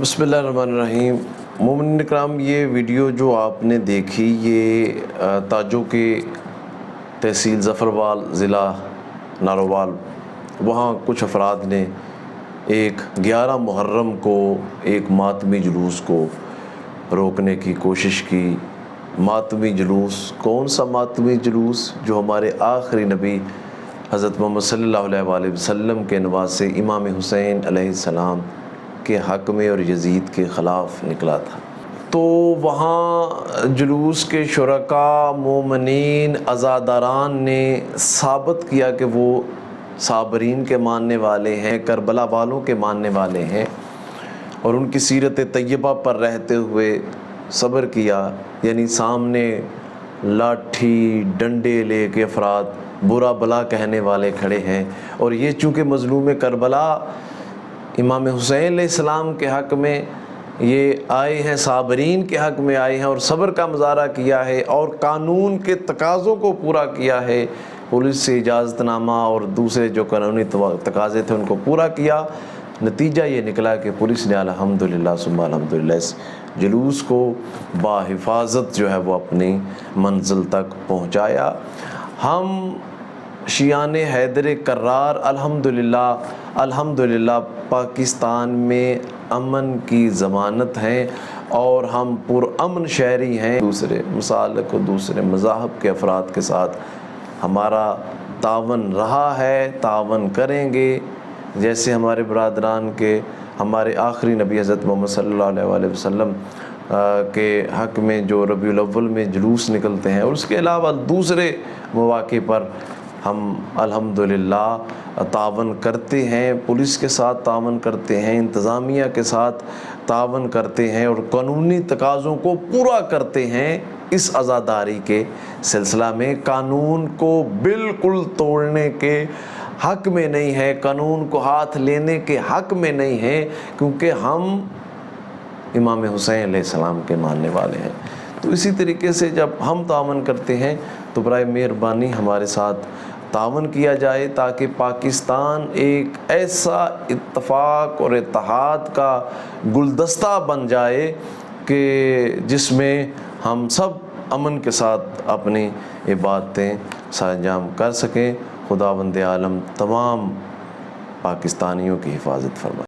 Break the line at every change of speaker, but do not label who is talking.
بسم اللہ الرحمن الرحیم۔ مومنین اکرام، یہ ویڈیو جو آپ نے دیکھی یہ تاجوں کے تحصیل ظفروال ضلع نارووال، وہاں کچھ افراد نے ایک 11 محرم کو ایک ماتمی جلوس کو روکنے کی کوشش کی۔ ماتمی جلوس کون سا ماتمی جلوس؟ جو ہمارے آخری نبی حضرت محمد صلی اللہ علیہ وآلہ وسلم کے نواسے امام حسین علیہ السلام کے حق میں اور یزید کے خلاف نکلا تھا۔ تو وہاں جلوس کے شرکاء، مومنین، عزاداران نے ثابت کیا کہ وہ صابرین کے ماننے والے ہیں، کربلا والوں کے ماننے والے ہیں، اور ان کی سیرت طیبہ پر رہتے ہوئے صبر کیا۔ یعنی سامنے لاٹھی ڈنڈے لے کے افراد برا بلا کہنے والے کھڑے ہیں، اور یہ چونکہ مظلوم کربلا امام حسین علیہ السلام کے حق میں یہ آئے ہیں، صابرین کے حق میں آئے ہیں اور صبر کا مظاہرہ کیا ہے اور قانون کے تقاضوں کو پورا کیا ہے، پولیس سے اجازت نامہ اور دوسرے جو قانونی تقاضے تھے ان کو پورا کیا۔ نتیجہ یہ نکلا کہ پولیس نے الحمدللہ ثم الحمدللہ اس جلوس کو بحفاظت جو ہے وہ اپنی منزل تک پہنچایا۔ ہم شیعان حیدر کرار الحمدللہ پاکستان میں امن کی ضمانت ہیں، اور ہم پرامن شہری ہیں۔ دوسرے مسالک و دوسرے مذاہب کے افراد کے ساتھ ہمارا تعاون رہا ہے، تعاون کریں گے۔ جیسے ہمارے برادران کے ہمارے آخری نبی حضرت محمد صلی اللہ علیہ وآلہ وسلم کے حق میں جو ربیع الاول میں جلوس نکلتے ہیں، اور اس کے علاوہ دوسرے مواقع پر ہم الحمدللہ تعاون کرتے ہیں، پولیس کے ساتھ تعاون کرتے ہیں، انتظامیہ کے ساتھ تعاون کرتے ہیں، اور قانونی تقاضوں کو پورا کرتے ہیں۔ اس عزاداری کے سلسلہ میں قانون کو بالکل توڑنے کے حق میں نہیں ہے، قانون کو ہاتھ لینے کے حق میں نہیں ہے، کیونکہ ہم امام حسین علیہ السلام کے ماننے والے ہیں۔ تو اسی طریقے سے جب ہم تعاون کرتے ہیں تو برائے مہربانی ہمارے ساتھ تعاون کیا جائے، تاکہ پاکستان ایک ایسا اتفاق اور اتحاد کا گلدستہ بن جائے کہ جس میں ہم سب امن کے ساتھ اپنی عبادتیں سرانجام کر سکیں۔ خداوند عالم تمام پاکستانیوں کی حفاظت فرمائے۔